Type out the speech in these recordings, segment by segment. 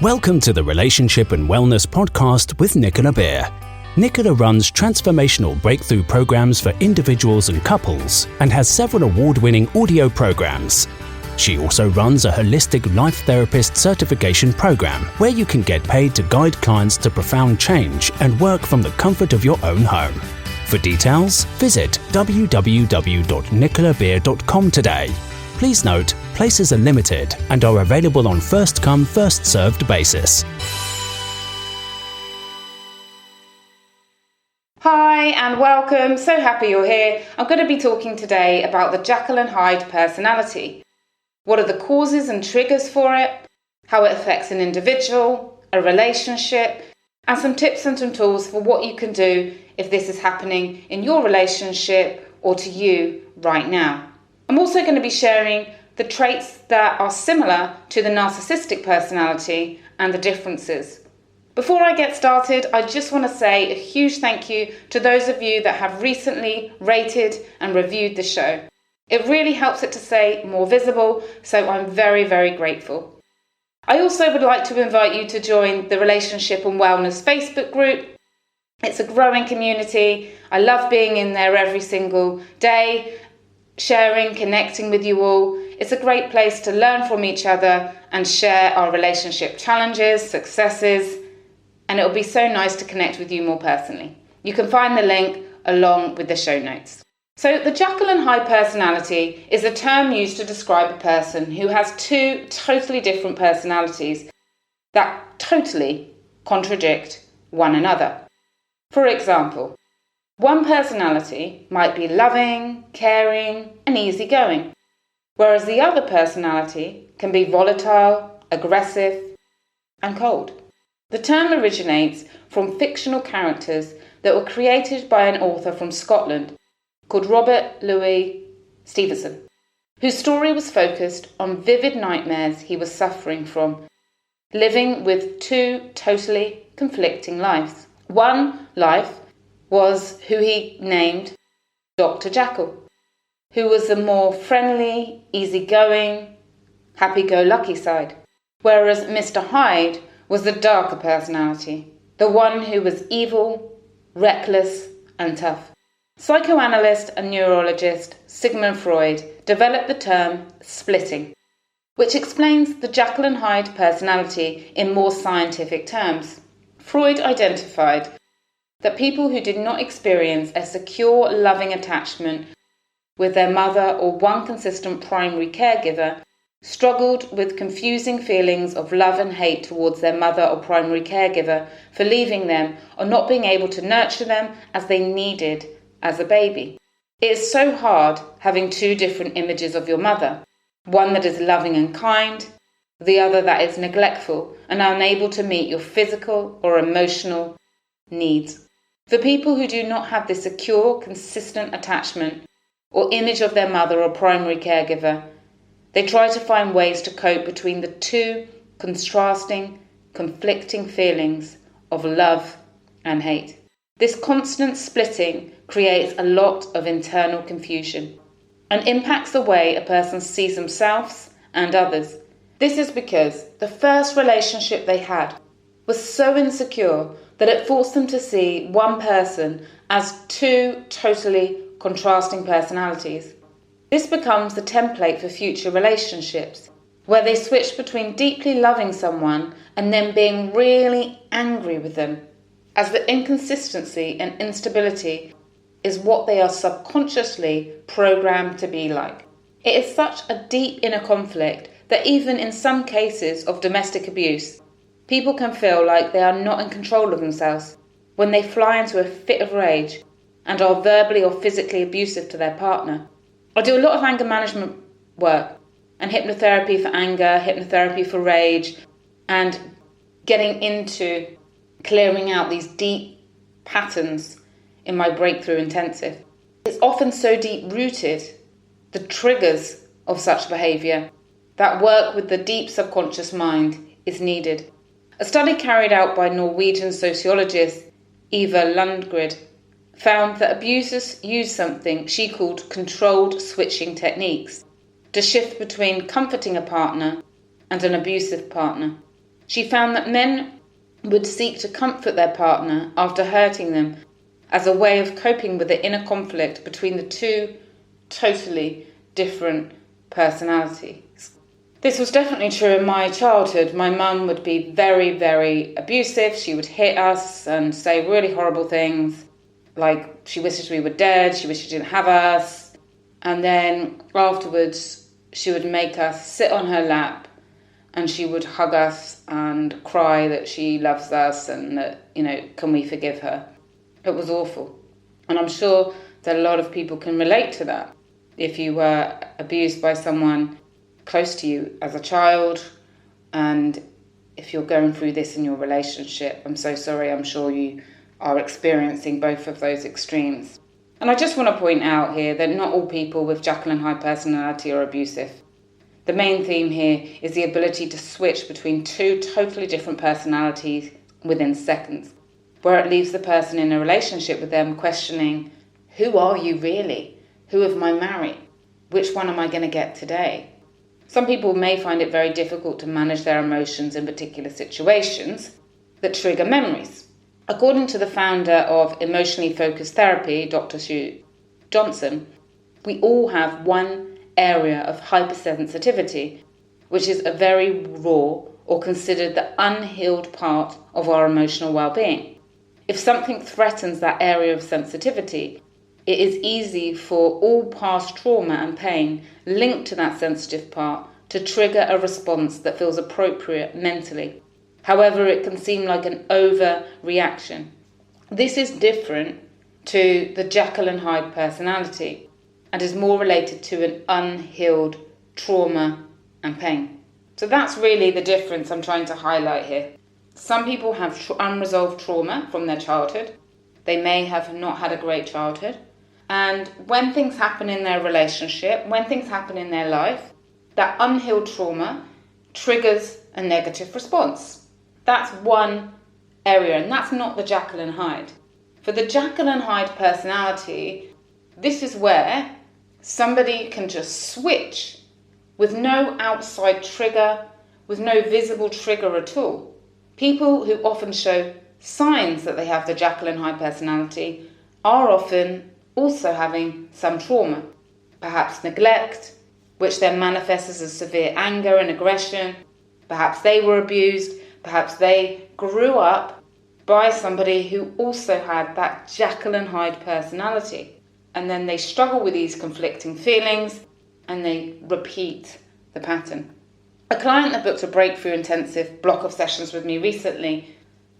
Welcome to the Relationship and Wellness Podcast with Nicola. Nicola runs transformational breakthrough programs for individuals and couples and has several award-winning audio programs. She also runs a holistic life therapist certification program where you can get paid to guide clients to profound change and work from the comfort of your own home. For details, visit www.nicolabeer.com today. Please note, places are limited and are available on first-come, first-served basis. Hi and welcome, so happy you're here. I'm going to be talking today about the Jekyll and Hyde personality. What are the causes and triggers for it, how it affects an individual, a relationship, and some tips and some tools for what you can do if this is happening in your relationship or to you right now. I'm also going to be sharing the traits that are similar to the narcissistic personality and the differences. Before I get started, I just want to say a huge thank you to those of you that have recently rated and reviewed the show. It really helps it to stay more visible, so I'm very, very grateful. I also would like to invite you to join the Relationship and Wellness Facebook group. It's a growing community. I love being in there every single day, sharing, connecting with you all. It's a great place to learn from each other and share our relationship challenges, successes, and it'll be so nice to connect with you more personally. You can find the link along with the show notes. So the Jekyll and Hyde personality is a term used to describe a person who has two totally different personalities that totally contradict one another. For example, one personality might be loving, caring, and easygoing, whereas the other personality can be volatile, aggressive, and cold. The term originates from fictional characters that were created by an author from Scotland called Robert Louis Stevenson, whose story was focused on vivid nightmares he was suffering from, living with two totally conflicting lives. One life was who he named Dr. Jekyll, who was the more friendly, easygoing, happy-go-lucky side, whereas Mr. Hyde was the darker personality, the one who was evil, reckless, and tough. Psychoanalyst and neurologist Sigmund Freud developed the term splitting, which explains the Jekyll and Hyde personality in more scientific terms. Freud identified that people who did not experience a secure, loving attachment with their mother or one consistent primary caregiver struggled with confusing feelings of love and hate towards their mother or primary caregiver for leaving them or not being able to nurture them as they needed as a baby. It is so hard having two different images of your mother, one that is loving and kind, the other that is neglectful and unable to meet your physical or emotional needs. For people who do not have this secure, consistent attachment or image of their mother or primary caregiver, they try to find ways to cope between the two contrasting, conflicting feelings of love and hate. This constant splitting creates a lot of internal confusion and impacts the way a person sees themselves and others. This is because the first relationship they had was so insecure that it forced them to see one person as two totally contrasting personalities. This becomes the template for future relationships, where they switch between deeply loving someone and then being really angry with them, as the inconsistency and instability is what they are subconsciously programmed to be like. It is such a deep inner conflict that even in some cases of domestic abuse, people can feel like they are not in control of themselves when they fly into a fit of rage and are verbally or physically abusive to their partner. I do a lot of anger management work and hypnotherapy for anger, hypnotherapy for rage, and getting into clearing out these deep patterns in my breakthrough intensive. It's often so deep-rooted, the triggers of such behaviour, that work with the deep subconscious mind is needed. A study carried out by Norwegian sociologist Eva Lundgren found that abusers use something she called controlled switching techniques to shift between comforting a partner and an abusive partner. She found that men would seek to comfort their partner after hurting them as a way of coping with the inner conflict between the two totally different personalities. This was definitely true in my childhood. My mum would be very, very abusive. She would hit us and say really horrible things, like she wishes we were dead, she wished she didn't have us. And then afterwards, she would make us sit on her lap and she would hug us and cry that she loves us and that, can we forgive her? It was awful. And I'm sure that a lot of people can relate to that. If you were abused by someone close to you as a child, and if you're going through this in your relationship, I'm so sorry, I'm sure you are experiencing both of those extremes. And I just want to point out here that not all people with Jekyll and Hyde personality are abusive. The main theme here is the ability to switch between two totally different personalities within seconds, where it leaves the person in a relationship with them questioning, who are you really? Who have I married? Which one am I going to get today? Some people may find it very difficult to manage their emotions in particular situations that trigger memories. According to the founder of emotionally focused therapy, Dr. Sue Johnson, we all have one area of hypersensitivity, which is a very raw or considered the unhealed part of our emotional well-being. If something threatens that area of sensitivity, it is easy for all past trauma and pain linked to that sensitive part to trigger a response that feels appropriate mentally. However, it can seem like an overreaction. This is different to the Jekyll and Hyde personality and is more related to an unhealed trauma and pain. So that's really the difference I'm trying to highlight here. Some people have unresolved trauma from their childhood. They may have not had a great childhood. And when things happen in their relationship, when things happen in their life, that unhealed trauma triggers a negative response. That's one area, and that's not the Jekyll and Hyde. For the Jekyll and Hyde personality, this is where somebody can just switch with no outside trigger, with no visible trigger at all. People who often show signs that they have the Jekyll and Hyde personality are often also having some trauma, perhaps neglect, which then manifests as severe anger and aggression. Perhaps they were abused, perhaps they grew up by somebody who also had that Jekyll and Hyde personality. And then they struggle with these conflicting feelings and they repeat the pattern. A client that booked a breakthrough intensive block of sessions with me recently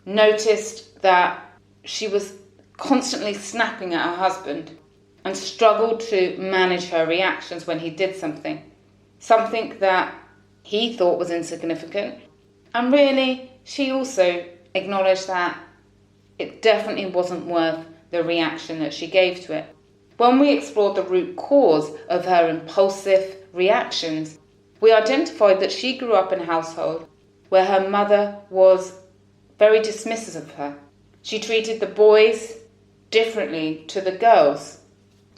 noticed that she was constantly snapping at her husband and struggled to manage her reactions when he did something that he thought was insignificant. And really, she also acknowledged that it definitely wasn't worth the reaction that she gave to it. When we explored the root cause of her impulsive reactions, we identified that she grew up in a household where her mother was very dismissive of her. She treated the boys differently to the girls,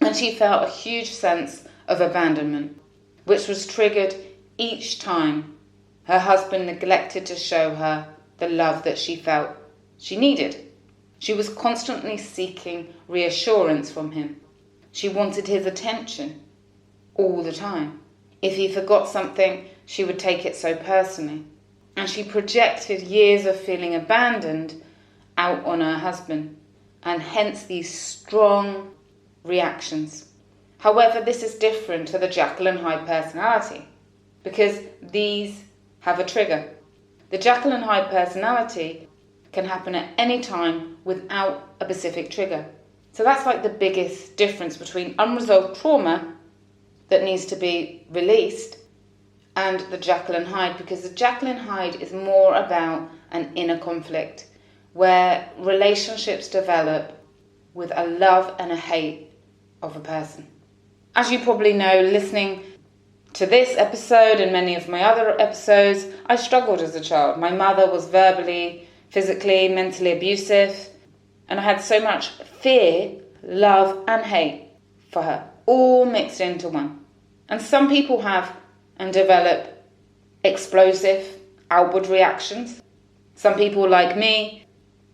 and she felt a huge sense of abandonment, which was triggered each time her husband neglected to show her the love that she felt she needed. She was constantly seeking reassurance from him. She wanted his attention all the time. If he forgot something, she would take it so personally. And she projected years of feeling abandoned out on her husband, and hence these strong reactions. However, this is different to the Jekyll and Hyde personality because these have a trigger. The Jekyll and Hyde personality can happen at any time without a specific trigger. So that's like the biggest difference between unresolved trauma that needs to be released and the Jekyll and Hyde, because the Jekyll and Hyde is more about an inner conflict where relationships develop with a love and a hate of a person. As you probably know, listening to this episode and many of my other episodes, I struggled as a child. My mother was verbally, physically, mentally abusive, and I had so much fear, love and hate for her, all mixed into one. And some people have and develop explosive outward reactions. Some people, like me,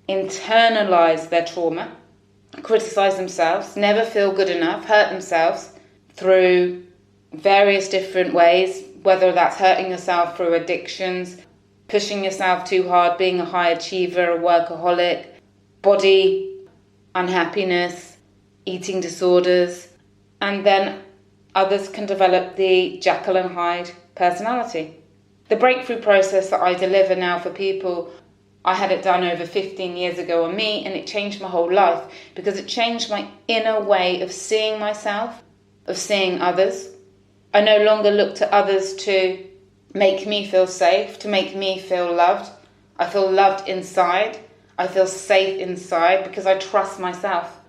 internalize their trauma, criticize themselves, never feel good enough, hurt themselves through various different ways, whether that's hurting yourself through addictions, pushing yourself too hard, being a high achiever, a workaholic, body unhappiness, eating disorders, and then others can develop the Jekyll and Hyde personality. The breakthrough process that I deliver now for people, I had it done over 15 years ago on me, and it changed my whole life because it changed my inner way of seeing myself, of seeing others. I no longer look to others to make me feel safe, to make me feel loved. I feel loved inside. I feel safe inside because I trust myself.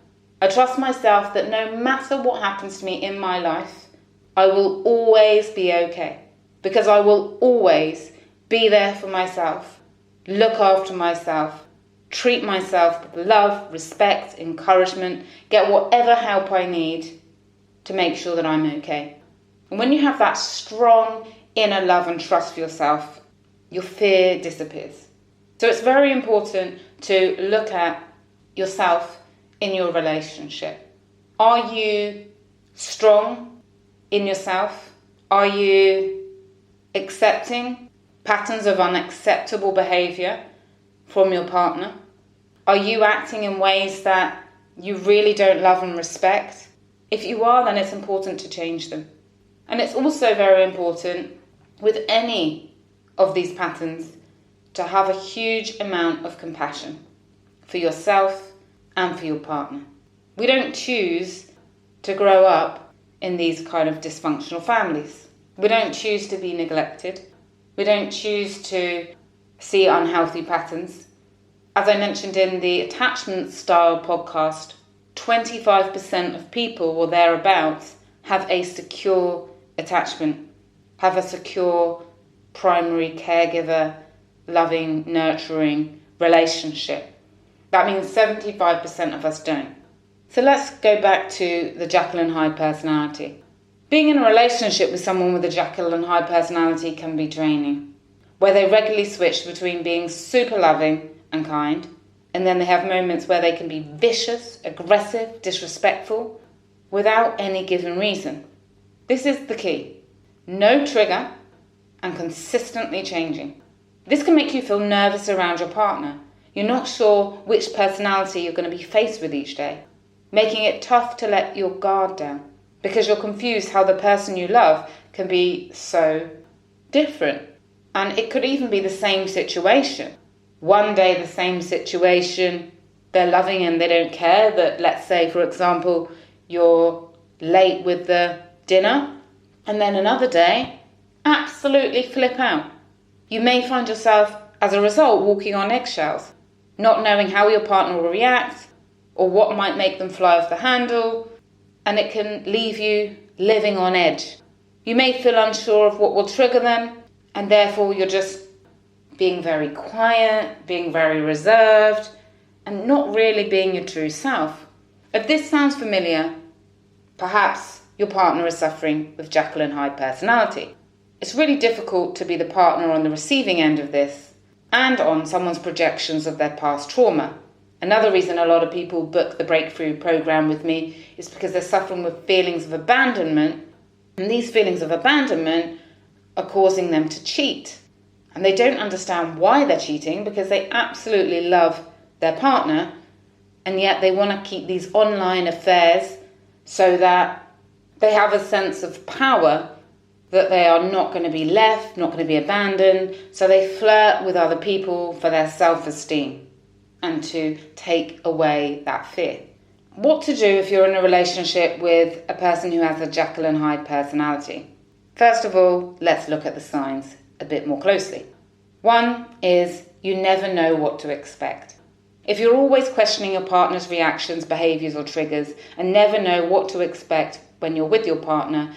I trust myself that no matter what happens to me in my life, I will always be okay because I will always be there for myself, look after myself, treat myself with love, respect, encouragement, get whatever help I need to make sure that I'm okay. And when you have that strong inner love and trust for yourself, your fear disappears. So it's very important to look at yourself in your relationship. Are you strong in yourself? Are you accepting patterns of unacceptable behavior from your partner? Are you acting in ways that you really don't love and respect? If you are, then it's important to change them. And it's also very important with any of these patterns to have a huge amount of compassion for yourself and for your partner. We don't choose to grow up in these kind of dysfunctional families. We don't choose to be neglected. We don't choose to see unhealthy patterns. As I mentioned in the attachment style podcast, 25% of people or thereabouts have a secure attachment, have a secure primary caregiver, loving, nurturing relationship. That means 75% of us don't. So let's go back to the Jekyll and Hyde personality. Being in a relationship with someone with a Jekyll and Hyde personality can be draining, where they regularly switch between being super loving and kind, and then they have moments where they can be vicious, aggressive, disrespectful, without any given reason. This is the key. No trigger and consistently changing. This can make you feel nervous around your partner. You're not sure which personality you're going to be faced with each day, making it tough to let your guard down because you're confused how the person you love can be so different. And it could even be the same situation. One day the same situation, they're loving and they don't care that, let's say, for example, you're late with the dinner, and then another day, absolutely flip out. You may find yourself, as a result, walking on eggshells, not knowing how your partner will react or what might make them fly off the handle, and it can leave you living on edge. You may feel unsure of what will trigger them, and therefore you're just being very quiet, being very reserved, and not really being your true self. If this sounds familiar, perhaps your partner is suffering with Jekyll and Hyde personality. It's really difficult to be the partner on the receiving end of this and on someone's projections of their past trauma. Another reason a lot of people book the breakthrough program with me is because they're suffering with feelings of abandonment, and these feelings of abandonment are causing them to cheat. And they don't understand why they're cheating because they absolutely love their partner, and yet they want to keep these online affairs so that they have a sense of power that they are not going to be left, not going to be abandoned. So they flirt with other people for their self-esteem and to take away that fear. What to do if you're in a relationship with a person who has a Jekyll and Hyde personality? First of all, let's look at the signs a bit more closely. One is you never know what to expect. If you're always questioning your partner's reactions, behaviours or triggers and never know what to expect when you're with your partner,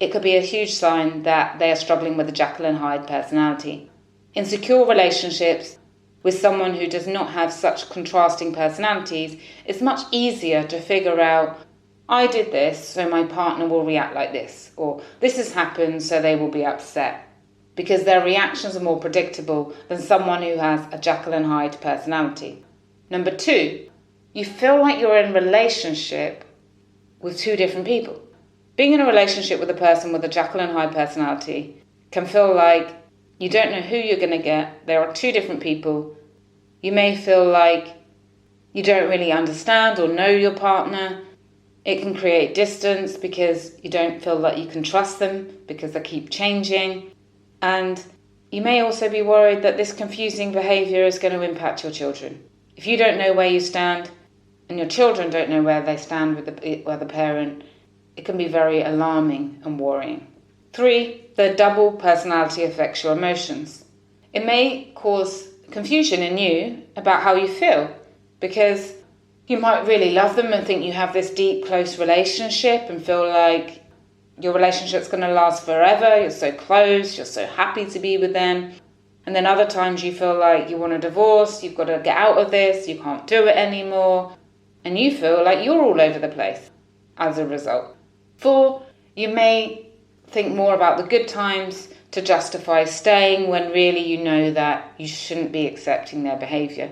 it could be a huge sign that they are struggling with a Jekyll and Hyde personality. In secure relationships with someone who does not have such contrasting personalities, it's much easier to figure out, I did this, so my partner will react like this, or this has happened, so they will be upset. because their reactions are more predictable than someone who has a Jekyll and Hyde personality. Number 2, you feel like you're in a relationship with two different people. Being in a relationship with a person with a Jekyll and Hyde personality can feel like you don't know who you're going to get. There are two different people. You may feel like you don't really understand or know your partner. It can create distance because you don't feel like you can trust them because they keep changing. And you may also be worried that this confusing behaviour is going to impact your children. If you don't know where you stand and your children don't know where they stand with the parent, it can be very alarming and worrying. 3, the double personality affects your emotions. It may cause confusion in you about how you feel, because you might really love them and think you have this deep, close relationship and feel like your relationship's going to last forever. You're so close, you're so happy to be with them. And then other times you feel like you want a divorce, you've got to get out of this, you can't do it anymore. And you feel like you're all over the place as a result. 4, you may think more about the good times to justify staying when really you know that you shouldn't be accepting their behaviour.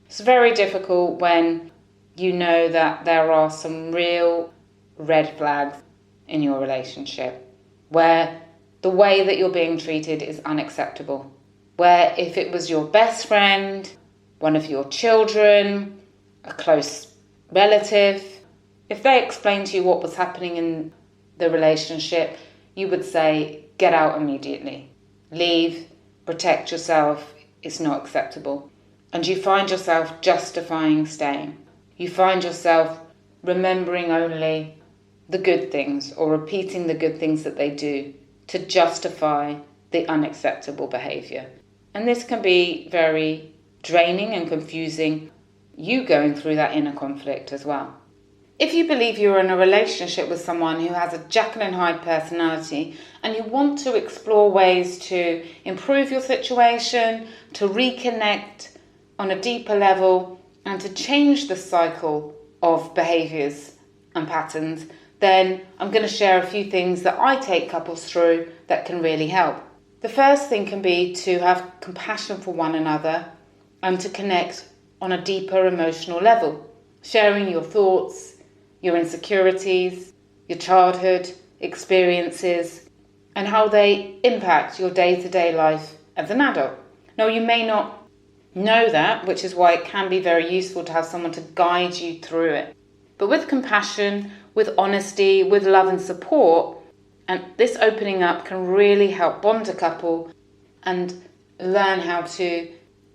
It's very difficult when you know that there are some real red flags in your relationship, where the way that you're being treated is unacceptable. Where if it was your best friend, one of your children, a close relative, if they explained to you what was happening in the relationship, you would say, get out immediately. Leave, protect yourself, it's not acceptable. And you find yourself justifying staying. You find yourself remembering only the good things or repeating the good things that they do to justify the unacceptable behaviour. And this can be very draining and confusing, you going through that inner conflict as well. If you believe you're in a relationship with someone who has a Jekyll and Hyde personality and you want to explore ways to improve your situation, to reconnect on a deeper level and to change the cycle of behaviours and patterns, then I'm going to share a few things that I take couples through that can really help. The first thing can be to have compassion for one another and to connect on a deeper emotional level, sharing your thoughts, your insecurities, your childhood experiences, and how they impact your day-to-day life as an adult. Now, you may not know that, which is why it can be very useful to have someone to guide you through it. But with compassion, with honesty, with love and support, and this opening up can really help bond a couple and learn how to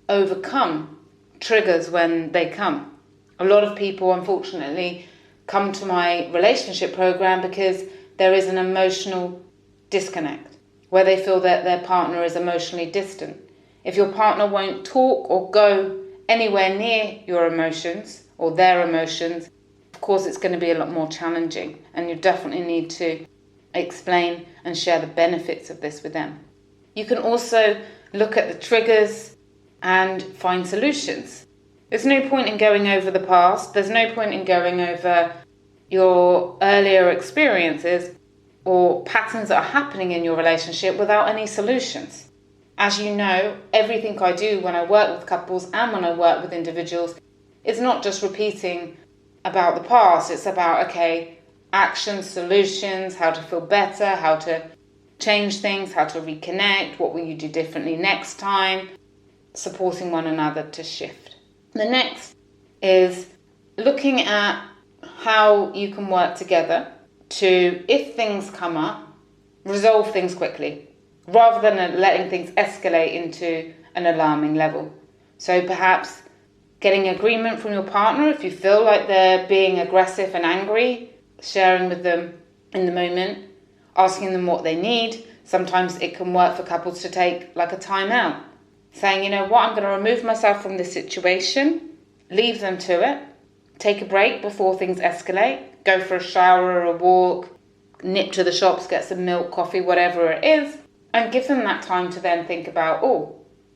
overcome triggers when they come. A lot of people, unfortunately, come to my relationship program because there is an emotional disconnect, where they feel that their partner is emotionally distant. If your partner won't talk or go anywhere near your emotions or their emotions, of course it's going to be a lot more challenging, and you definitely need to explain and share the benefits of this with them. You can also look at the triggers and find solutions. There's no point in going over the past. There's no point in going over your earlier experiences or patterns that are happening in your relationship without any solutions. As you know, everything I do when I work with couples and when I work with individuals is not just repeating about the past. It's about, actions, solutions, how to feel better, how to change things, how to reconnect, what will you do differently next time, supporting one another to shift. The next is looking at how you can work together to, if things come up, resolve things quickly, rather than letting things escalate into an alarming level. So perhaps getting agreement from your partner if you feel like they're being aggressive and angry, sharing with them in the moment, asking them what they need. Sometimes it can work for couples to take like a time out, saying, you know what, I'm going to remove myself from this situation, leave them to it, take a break before things escalate, go for a shower or a walk, nip to the shops, get some milk, coffee, whatever it is, and give them that time to then think about,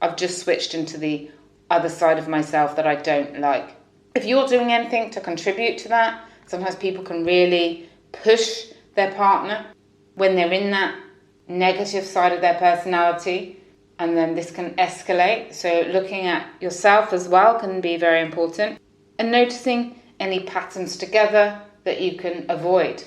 I've just switched into the other side of myself that I don't like. If you're doing anything to contribute to that, sometimes people can really push their partner when they're in that negative side of their personality, and then this can escalate. So looking at yourself as well can be very important, and noticing any patterns together that you can avoid.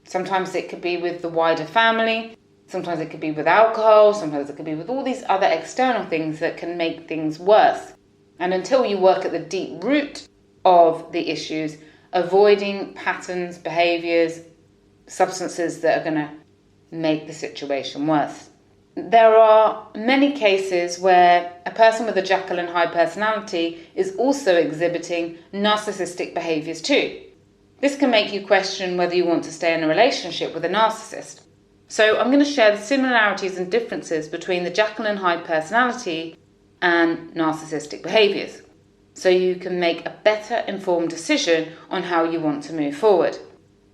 Sometimes it could be with the wider family, sometimes it could be with alcohol, sometimes it could be with all these other external things that can make things worse. And until you work at the deep root of the issues, avoiding patterns, behaviours, substances that are going to make the situation worse. There are many cases where a person with a Jekyll and Hyde personality is also exhibiting narcissistic behaviours too. This can make you question whether you want to stay in a relationship with a narcissist. So I'm going to share the similarities and differences between the Jekyll and Hyde personality and narcissistic behaviours, so you can make a better informed decision on how you want to move forward.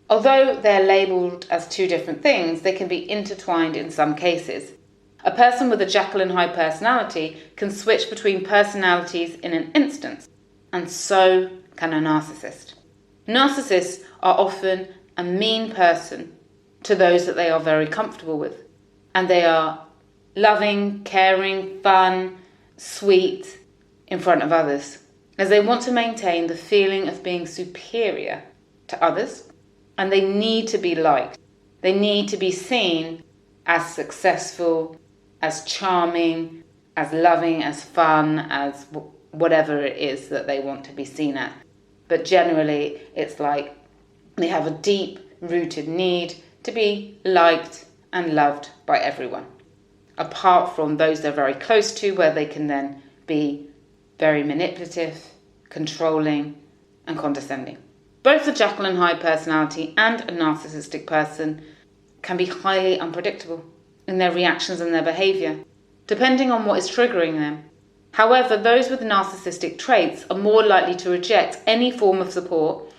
Although they're labelled as two different things, they can be intertwined in some cases. A person with a Jekyll and Hyde personality can switch between personalities in an instant, and so can a narcissist. Narcissists are often a mean person to those that they are very comfortable with, and they are loving, caring, fun, sweet in front of others, as they want to maintain the feeling of being superior to others, and they need to be liked. They need to be seen as successful, as charming, as loving, as fun, as whatever it is that they want to be seen as. But generally, it's like they have a deep-rooted need to be liked and loved by everyone, apart from those they're very close to, where they can then be very manipulative, controlling, and condescending. Both a Jekyll and Hyde personality and a narcissistic person can be highly unpredictable in their reactions and their behaviour, depending on what is triggering them. However, those with narcissistic traits are more likely to reject any form of support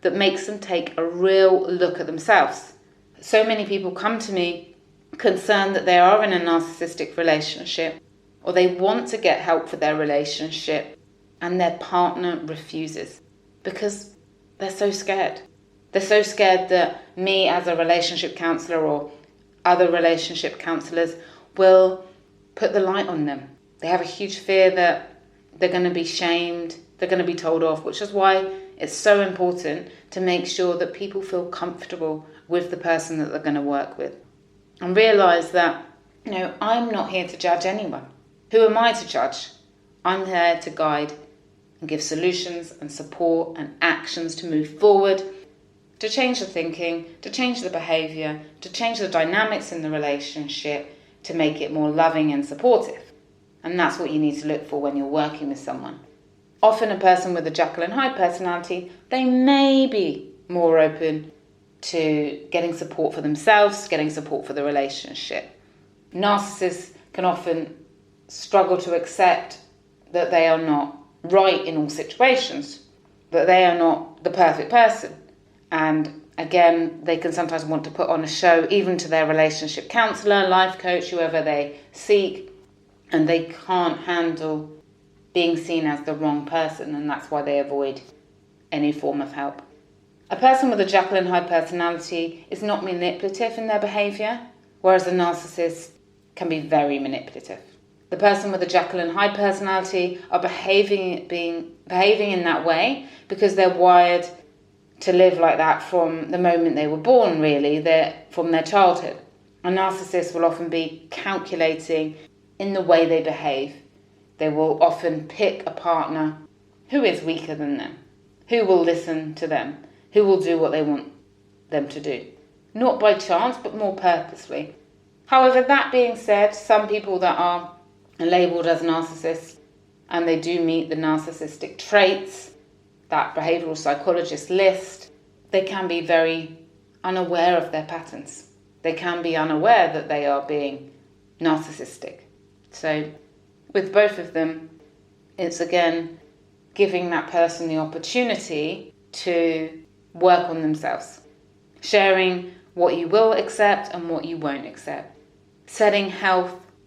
that makes them take a real look at themselves. So many people come to me concerned that they are in a narcissistic relationship, or they want to get help for their relationship, and their partner refuses because they're so scared. They're so scared that me as a relationship counsellor or other relationship counsellors will put the light on them. They have a huge fear that they're going to be shamed, they're going to be told off, which is why it's so important to make sure that people feel comfortable with the person that they're going to work with. And realise that, I'm not here to judge anyone. Who am I to judge? I'm here to guide and give solutions and support and actions to move forward, to change the thinking, to change the behaviour, to change the dynamics in the relationship, to make it more loving and supportive. And that's what you need to look for when you're working with someone. Often a person with a Jekyll and Hyde personality, they may be more open to getting support for themselves, getting support for the relationship. Narcissists can often struggle to accept that they are not right in all situations, that they are not the perfect person. And again, they can sometimes want to put on a show, even to their relationship counsellor, life coach, whoever they seek, and they can't handle being seen as the wrong person, and that's why they avoid any form of help. A person with a Jekyll and Hyde personality is not manipulative in their behaviour, whereas a narcissist can be very manipulative. The person with a Jekyll and Hyde personality are behaving in that way because they're wired to live like that from the moment they were born, really, from their childhood. A narcissist will often be calculating in the way they behave. They will often pick a partner who is weaker than them, who will listen to them, who will do what they want them to do. Not by chance, but more purposely. However, that being said, some people that are labelled as narcissists, and they do meet the narcissistic traits, that behavioural psychologist list, they can be very unaware of their patterns. They can be unaware that they are being narcissistic. So with both of them, it's again giving that person the opportunity to work on themselves, sharing what you will accept and what you won't accept, setting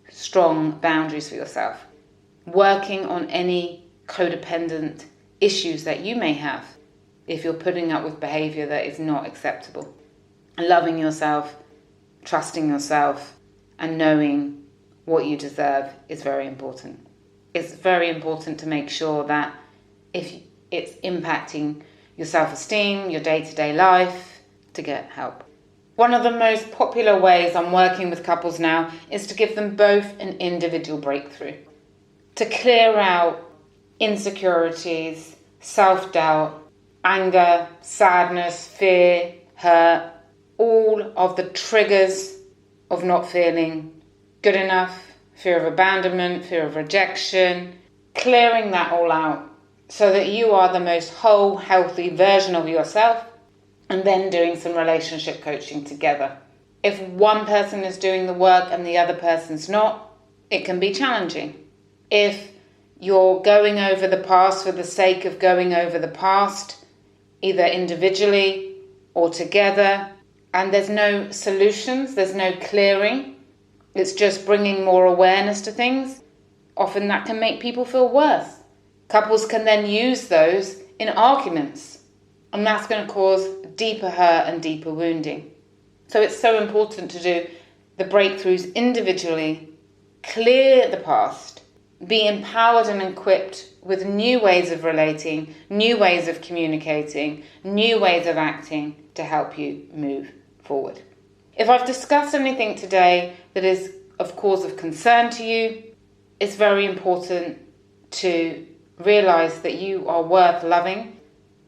strong boundaries for yourself, working on any codependent issues that you may have if you're putting up with behaviour that is not acceptable, and loving yourself, trusting yourself, and knowing what you deserve is very important. It's very important to make sure that if it's impacting your self-esteem, your day-to-day life, to get help. One of the most popular ways I'm working with couples now is to give them both an individual breakthrough. To clear out insecurities, self-doubt, anger, sadness, fear, hurt, all of the triggers of not feeling good enough, fear of abandonment, fear of rejection, clearing that all out so that you are the most whole, healthy version of yourself, and then doing some relationship coaching together. If one person is doing the work and the other person's not, it can be challenging. If you're going over the past for the sake of going over the past, either individually or together, and there's no solutions, there's no clearing, it's just bringing more awareness to things, often that can make people feel worse. Couples can then use those in arguments, and that's going to cause deeper hurt and deeper wounding. So it's so important to do the breakthroughs individually, clear the past, be empowered and equipped with new ways of relating, new ways of communicating, new ways of acting to help you move forward. If I've discussed anything today that is of cause of concern to you, it's very important to realize that you are worth loving,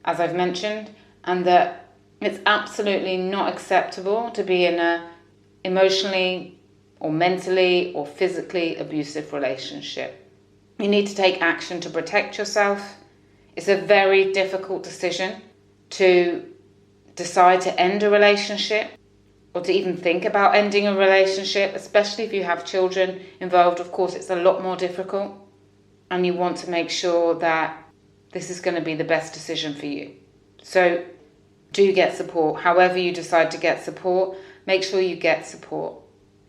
as I've mentioned, and that it's absolutely not acceptable to be in a emotionally or mentally or physically abusive relationship. You need to take action to protect yourself. It's a very difficult decision to decide to end a relationship or to even think about ending a relationship, especially if you have children involved. Of course, it's a lot more difficult, and you want to make sure that this is going to be the best decision for you. So do get support. However you decide to get support, make sure you get support.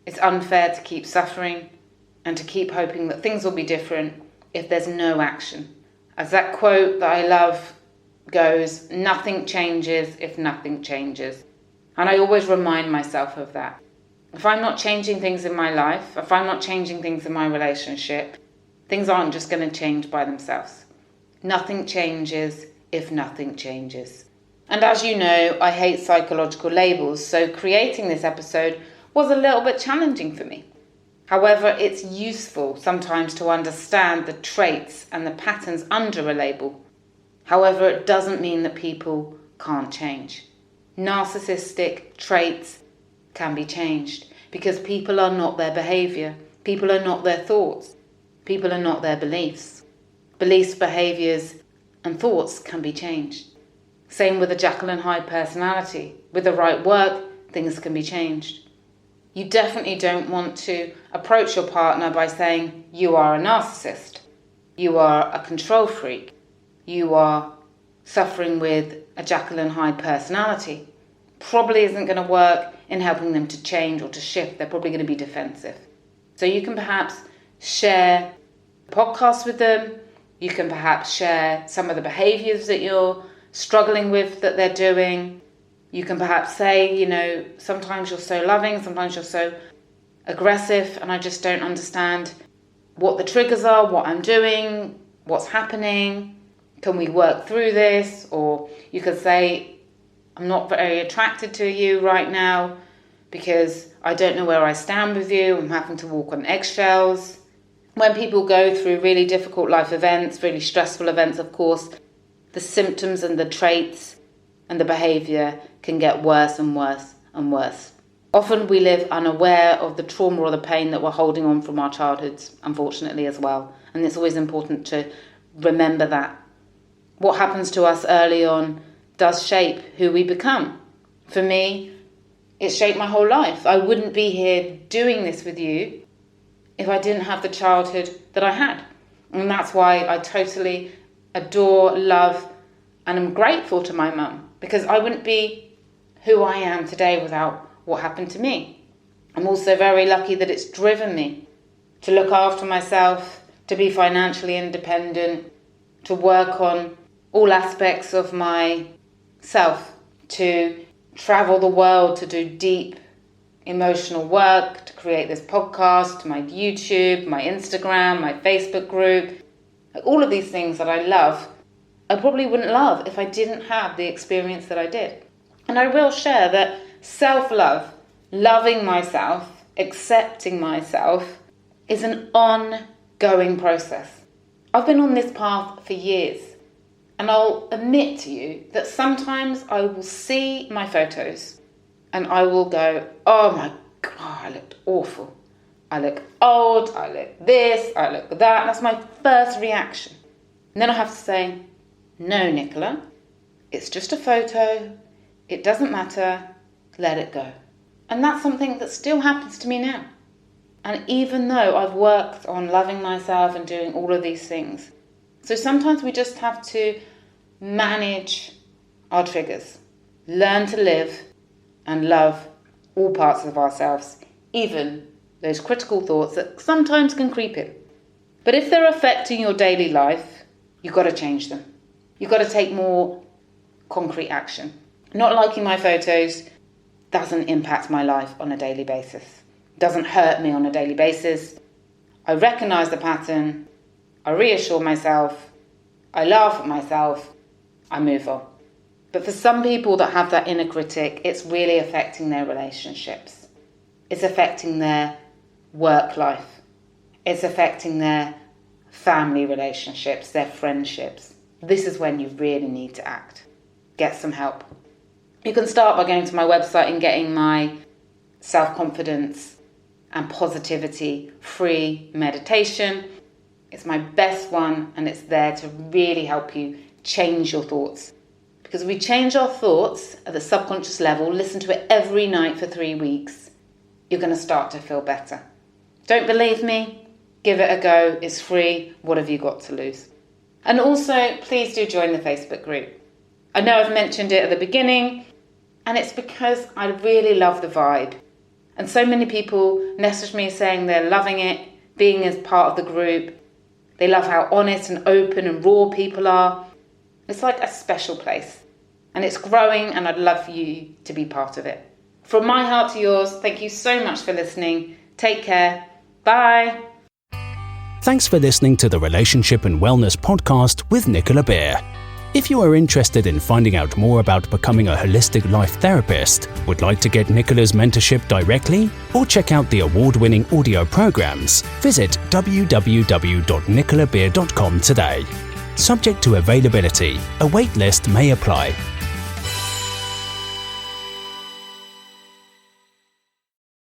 It's unfair to keep suffering and to keep hoping that things will be different if there's no action. As that quote that I love goes, nothing changes if nothing changes. And I always remind myself of that. If I'm not changing things in my life, if I'm not changing things in my relationship, things aren't just going to change by themselves. Nothing changes if nothing changes. And as you know, I hate psychological labels, so creating this episode was a little bit challenging for me. However, it's useful sometimes to understand the traits and the patterns under a label. However, it doesn't mean that people can't change. Narcissistic traits can be changed because people are not their behaviour. People are not their thoughts. People are not their beliefs. Beliefs, behaviours and thoughts can be changed. Same with a Jekyll and Hyde personality. With the right work, things can be changed. You definitely don't want to approach your partner by saying, you are a narcissist, you are a control freak, you are suffering with a Jekyll and Hyde personality. Probably isn't going to work in helping them to change or to shift. They're probably going to be defensive. So you can perhaps share podcasts with them. You can perhaps share some of the behaviours that you're struggling with that they're doing. You can perhaps say, sometimes you're so loving, sometimes you're so aggressive, and I just don't understand what the triggers are, what I'm doing, what's happening. Can we work through this? Or you could say, I'm not very attracted to you right now because I don't know where I stand with you. I'm having to walk on eggshells. When people go through really difficult life events, really stressful events, of course, the symptoms and the traits and the behaviour can get worse and worse and worse. Often we live unaware of the trauma or the pain that we're holding on from our childhoods, unfortunately, as well. And it's always important to remember that. What happens to us early on does shape who we become. For me, it shaped my whole life. I wouldn't be here doing this with you if I didn't have the childhood that I had. And that's why I totally adore, love, and I'm grateful to my mum, because I wouldn't be who I am today without what happened to me. I'm also very lucky that it's driven me to look after myself, to be financially independent, to work on all aspects of myself, to travel the world, to do deep emotional work to create this podcast, my YouTube, my Instagram, my Facebook group, all of these things that I love, I probably wouldn't love if I didn't have the experience that I did. And I will share that self-love, loving myself, accepting myself, is an ongoing process. I've been on this path for years, and I'll admit to you that sometimes I will see my photos and I will go, oh my God, I looked awful. I look old, I look this, I look that. That's my first reaction. And then I have to say, no, Nicola, it's just a photo. It doesn't matter. Let it go. And that's something that still happens to me now. And even though I've worked on loving myself and doing all of these things, so sometimes we just have to manage our triggers, learn to live and love all parts of ourselves, even those critical thoughts that sometimes can creep in. But if they're affecting your daily life, you've got to change them. You've got to take more concrete action. Not liking my photos doesn't impact my life on a daily basis. Doesn't hurt me on a daily basis. I recognize the pattern. I reassure myself. I laugh at myself. I move on. But for some people that have that inner critic, it's really affecting their relationships. It's affecting their work life. It's affecting their family relationships, their friendships. This is when you really need to act. Get some help. You can start by going to my website and getting my self-confidence and positivity free meditation. It's my best one, and it's there to really help you change your thoughts. Because if we change our thoughts at the subconscious level, listen to it every night for 3 weeks, you're going to start to feel better. Don't believe me? Give it a go. It's free. What have you got to lose? And also, please do join the Facebook group. I know I've mentioned it at the beginning, and it's because I really love the vibe. And so many people message me saying they're loving it, being as part of the group. They love how honest and open and raw people are. It's like a special place. And it's growing, and I'd love for you to be part of it. From my heart to yours, thank you so much for listening. Take care. Bye. Thanks for listening to the Relationship and Wellness Podcast with Nicola Beer. If you are interested in finding out more about becoming a holistic life therapist, would like to get Nicola's mentorship directly, or check out the award-winning audio programs, visit www.nicolabeer.com today. Subject to availability, a wait list may apply.